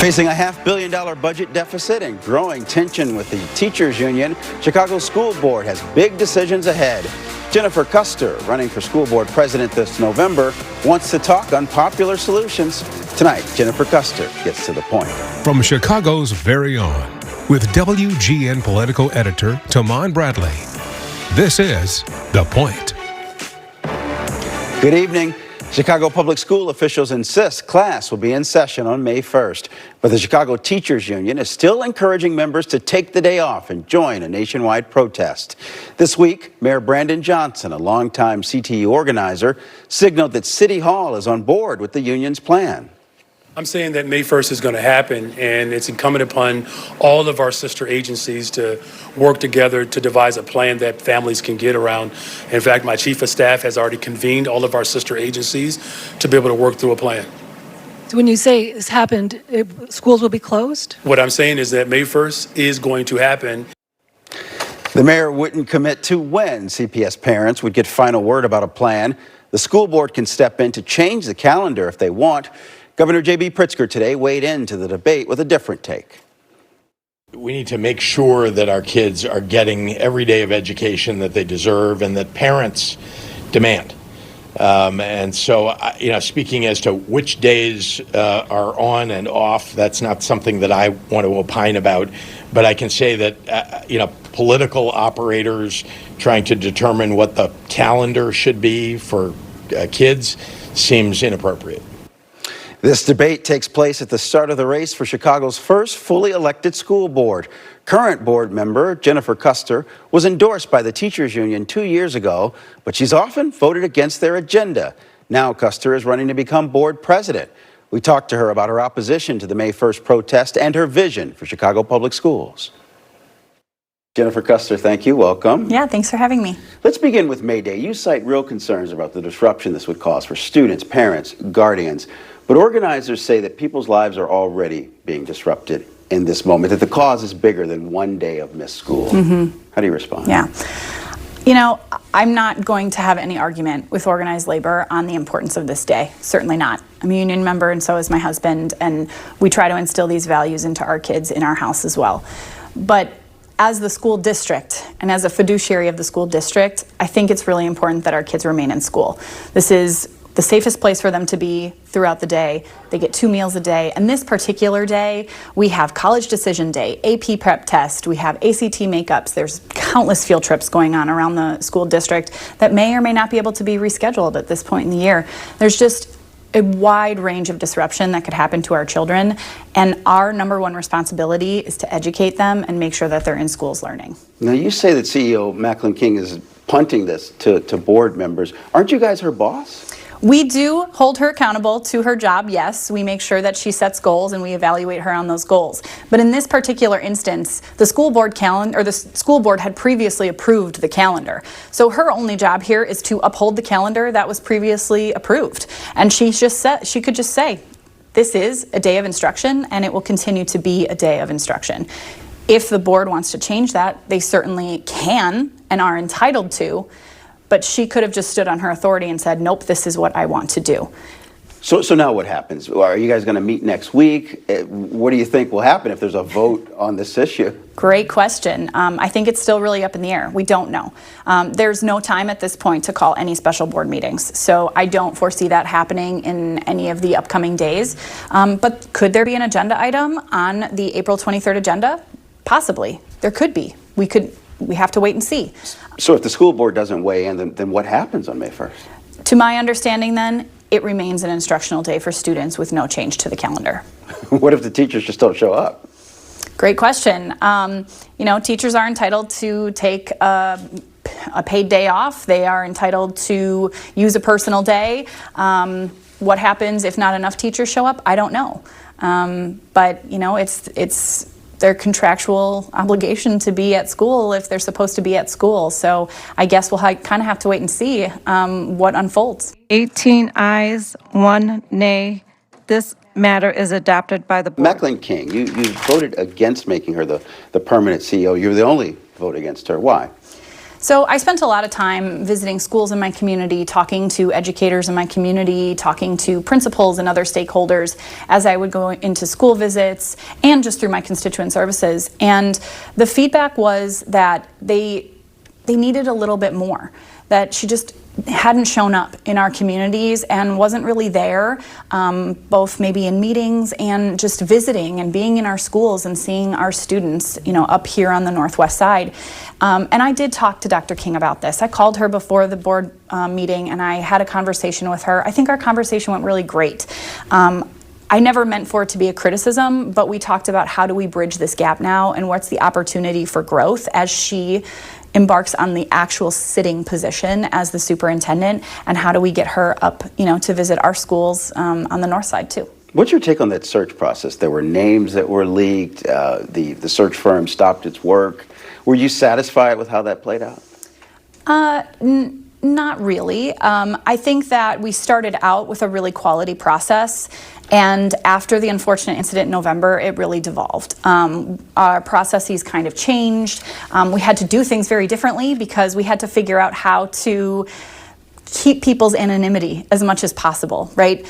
Facing a $500 million budget deficit and growing tension with the teachers union, Chicago School Board has big decisions ahead. Jennifer Kuster, running for school board president this November, wants to talk unpopular solutions. Tonight, Jennifer Kuster gets to the point. From Chicago's very own, with WGN political editor Taman Bradley, this is The Point. Good evening. Chicago public school officials insist class will be in session on May 1st, but the Chicago Teachers Union is still encouraging members to take the day off and join a nationwide protest. This week, Mayor Brandon Johnson, a longtime CTU organizer, signaled that City Hall is on board with the union's plan. I'm saying that May 1st is going to happen, and it's incumbent upon all of our sister agencies to work together to devise a plan that families can get around. In fact, my chief of staff has already convened all of our sister agencies to be able to work through a plan. So when you say it's happened, schools will be closed? What I'm saying is that May 1st is going to happen. The mayor wouldn't commit to when CPS parents would get final word about a plan. The school board can step in to change the calendar if they want. Governor J.B. Pritzker today weighed into the debate with a different take. We need to make sure that our kids are getting every day of education that they deserve and that parents demand. And so, speaking as to which days are on and off, that's not something that I want to opine about. But I can say that, political operators trying to determine what the calendar should be for kids seems inappropriate. This debate takes place at the start of the race for Chicago's first fully elected school board. Current board member Jennifer Kuster was endorsed by the teachers union 2 years ago, but she's often voted against their agenda. Now Kuster is running to become board president. We talked to her about her opposition to the May 1st protest and her vision for Chicago public schools. Jennifer Kuster, thank you. Welcome. Yeah, thanks for having me. Let's begin with May Day. You cite real concerns about the disruption this would cause for students, parents, guardians. But organizers say that people's lives are already being disrupted in this moment, that the cause is bigger than one day of missed school. How do you respond? Yeah. I'm not going to have any argument with organized labor on the importance of this day. Certainly not. I'm a union member, and so is my husband, and we try to instill these values into our kids in our house as well. But as the school district and as a fiduciary of the school district, I think it's really important that our kids remain in school. This is the safest place for them to be throughout the day. They get 2 meals a day. And this particular day, we have college decision day, AP prep test, we have ACT makeups. There's countless field trips going on around the school district that may or may not be able to be rescheduled at this point in the year. There's just a wide range of disruption that could happen to our children. And our number one responsibility is to educate them and make sure that they're in schools learning. Now you say that CEO Macklin King is punting this to board members. Aren't you guys her boss? We do hold her accountable to her job, yes. We make sure that she sets goals and we evaluate her on those goals. But in this particular instance, the school board had previously approved the calendar. So her only job here is to uphold the calendar that was previously approved. And she could just say, this is a day of instruction and it will continue to be a day of instruction. If the board wants to change that, they certainly can and are entitled to. But she could have just stood on her authority and said, nope, this is what I want to do. So now what happens? Are you guys going to meet next week? What do you think will happen if there's a vote on this issue? Great question. I think it's still really up in the air. We don't know. There's no time at this point to call any special board meetings. So I don't foresee that happening in any of the upcoming days. But could there be an agenda item on the April 23rd agenda? Possibly. There could be. We have to wait and see. So if the school board doesn't weigh in, then what happens on May 1st? To my understanding then, it remains an instructional day for students with no change to the calendar. What if the teachers just don't show up? Great question. Teachers are entitled to take a paid day off. They are entitled to use a personal day. What happens if not enough teachers show up? I don't know. But it's their contractual obligation to be at school if they're supposed to be at school. So I guess we'll kind of have to wait and see what unfolds. 18 ayes, 1 nay. This matter is adopted by the board. Macklin King, you voted against making her the permanent CEO. You're the only vote against her. Why? So I spent a lot of time visiting schools in my community, talking to educators in my community, talking to principals and other stakeholders as I would go into school visits and just through my constituent services. And the feedback was that they needed a little bit more, that she just hadn't shown up in our communities and wasn't really there, both maybe in meetings and just visiting and being in our schools and seeing our students, up here on the northwest side. And I did talk to Dr. King about this. I called her before the board meeting and I had a conversation with her. I think our conversation went really great. I never meant for it to be a criticism, but we talked about how do we bridge this gap now and what's the opportunity for growth as she embarks on the actual sitting position as the superintendent, and how do we get her up, to visit our schools on the north side too. What's your take on that search process? There were names that were leaked. The search firm stopped its work. Were you satisfied with how that played out? Not really. I think that we started out with a really quality process, and after the unfortunate incident in November, it really devolved. Our processes kind of changed. We had to do things very differently because we had to figure out how to keep people's anonymity as much as possible, right?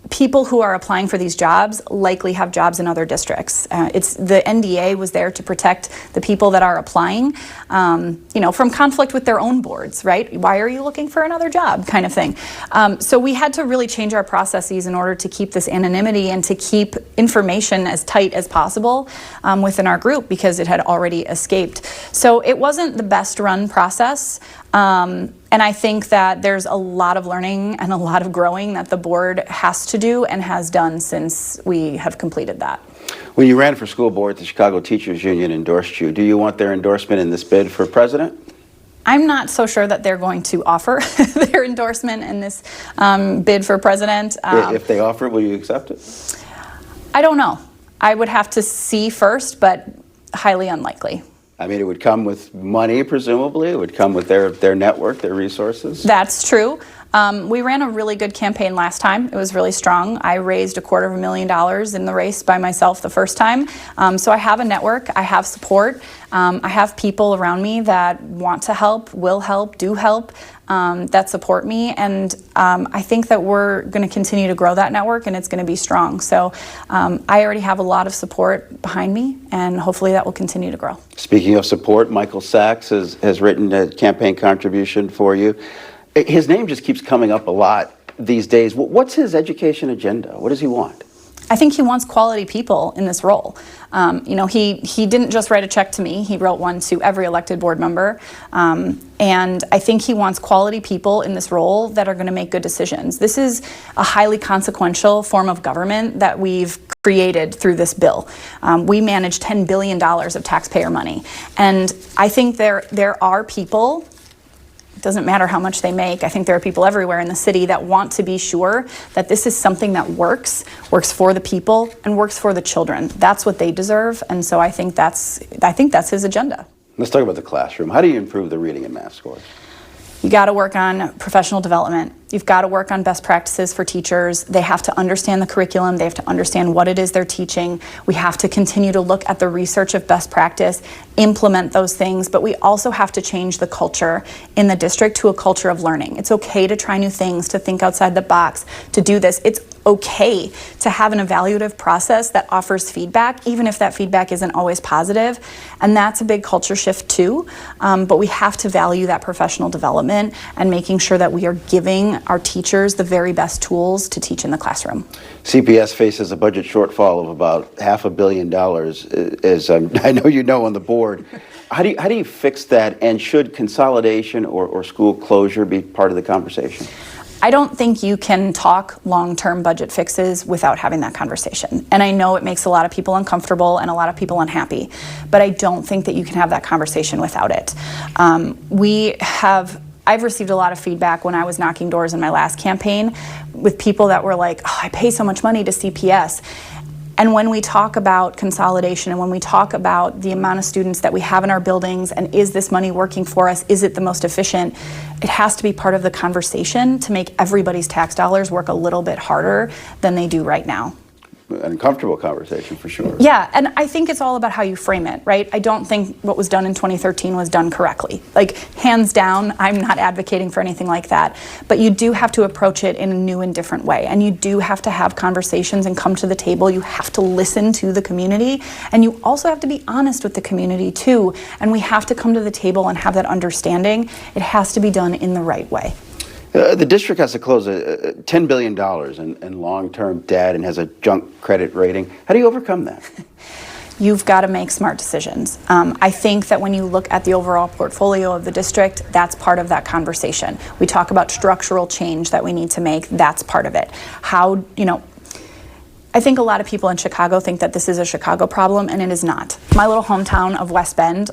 People who are applying for these jobs likely have jobs in other districts. The NDA was there to protect the people that are applying, from conflict with their own boards, right? Why are you looking for another job, kind of thing. So we had to really change our processes in order to keep this anonymity and to keep information as tight as possible within our group because it had already escaped. So it wasn't the best run process. And I think that there's a lot of learning and a lot of growing that the board has to do and has done since we have completed that. When you ran for school board, the Chicago Teachers Union endorsed you. Do you want their endorsement in this bid for president? I'm not so sure that they're going to offer their endorsement in this bid for president. If they offer it, will you accept it? I don't know. I would have to see first, but highly unlikely. I mean, it would come with money, presumably. It would come with their network, their resources. That's true. We ran a really good campaign last time. It was really strong. I raised $250,000 in the race by myself the first time. So I have a network. I have support. I have people around me that want to help, will help, do help, that support me. And I think that we're going to continue to grow that network and it's going to be strong. So I already have a lot of support behind me and hopefully that will continue to grow. Speaking of support, Michael Sachs has written a campaign contribution for you. His name just keeps coming up a lot these days. What's his education agenda? What does he want? I think he wants quality people in this role. He didn't just write a check to me. He wrote one to every elected board member. And I think he wants quality people in this role that are going to make good decisions. This is a highly consequential form of government that we've created through this bill. We manage $10 billion of taxpayer money. And I think there are people, it doesn't matter how much they make, I think there are people everywhere in the city that want to be sure that this is something that works for the people and works for the children. That's what they deserve, and so I think that's his agenda. Let's talk about the classroom. How do you improve the reading and math scores? You got to work on professional development. You've got to work on best practices for teachers. They have to understand the curriculum. They have to understand what it is they're teaching. We have to continue to look at the research of best practice, implement those things, but we also have to change the culture in the district to a culture of learning. It's okay to try new things, to think outside the box, to do this. It's okay to have an evaluative process that offers feedback, even if that feedback isn't always positive. And that's a big culture shift too. But we have to value that professional development and making sure that we are giving our teachers the very best tools to teach in the classroom. CPS faces a budget shortfall of about $500 million, as I know you know on the board. How do you fix that, and should consolidation or school closure be part of the conversation? I don't think you can talk long-term budget fixes without having that conversation. And I know it makes a lot of people uncomfortable and a lot of people unhappy, but I don't think that you can have that conversation without it. I've received a lot of feedback when I was knocking doors in my last campaign with people that were like, oh, I pay so much money to CPS. And when we talk about consolidation and when we talk about the amount of students that we have in our buildings and is this money working for us, is it the most efficient, it has to be part of the conversation to make everybody's tax dollars work a little bit harder than they do right now. an uncomfortable conversation for sure. Yeah, and I think it's all about how you frame it, right? I don't think what was done in 2013 was done correctly. Like, hands down, I'm not advocating for anything like that. But you do have to approach it in a new and different way. And you do have to have conversations and come to the table. You have to listen to the community. And you also have to be honest with the community, too. And we have to come to the table and have that understanding. It has to be done in the right way. The district has to close $10 billion in long-term debt and has a junk credit rating. How do you overcome that? You've got to make smart decisions. I think that when you look at the overall portfolio of the district, that's part of that conversation. We talk about structural change that we need to make. That's part of it. How, I think a lot of people in Chicago think that this is a Chicago problem, and it is not. My little hometown of West Bend,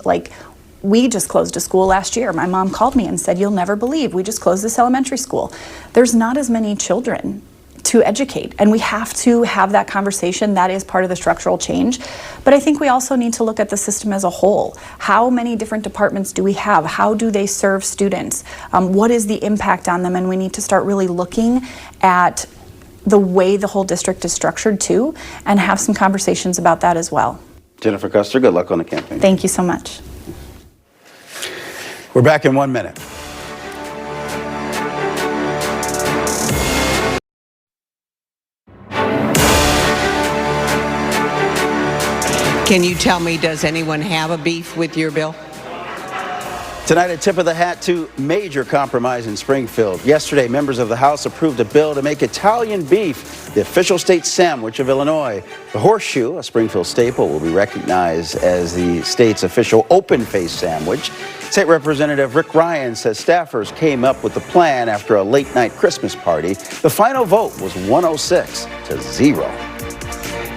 we just closed a school last year. My mom called me and said, "You'll never believe, we just closed this elementary school." There's not as many children to educate, and we have to have that conversation. That is part of the structural change. But I think we also need to look at the system as a whole. How many different departments do we have? How do they serve students? What is the impact on them? And we need to start really looking at the way the whole district is structured too, and have some conversations about that as well. Jennifer Kuster, good luck on the campaign. Thank you so much. We're back in 1 minute. Can you tell me, does anyone have a beef with your bill? Tonight, a tip of the hat to major compromise in Springfield. Yesterday, members of the House approved a bill to make Italian beef the official state sandwich of Illinois. The horseshoe, a Springfield staple, will be recognized as the state's official open-faced sandwich. State Representative Rick Ryan says staffers came up with the plan after a late-night Christmas party. The final vote was 106 to 0.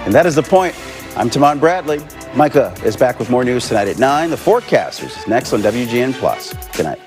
And that is the point. I'm Tamon Bradley. Micah is back with more news tonight at 9. The Forecasters is next on WGN+. Good night.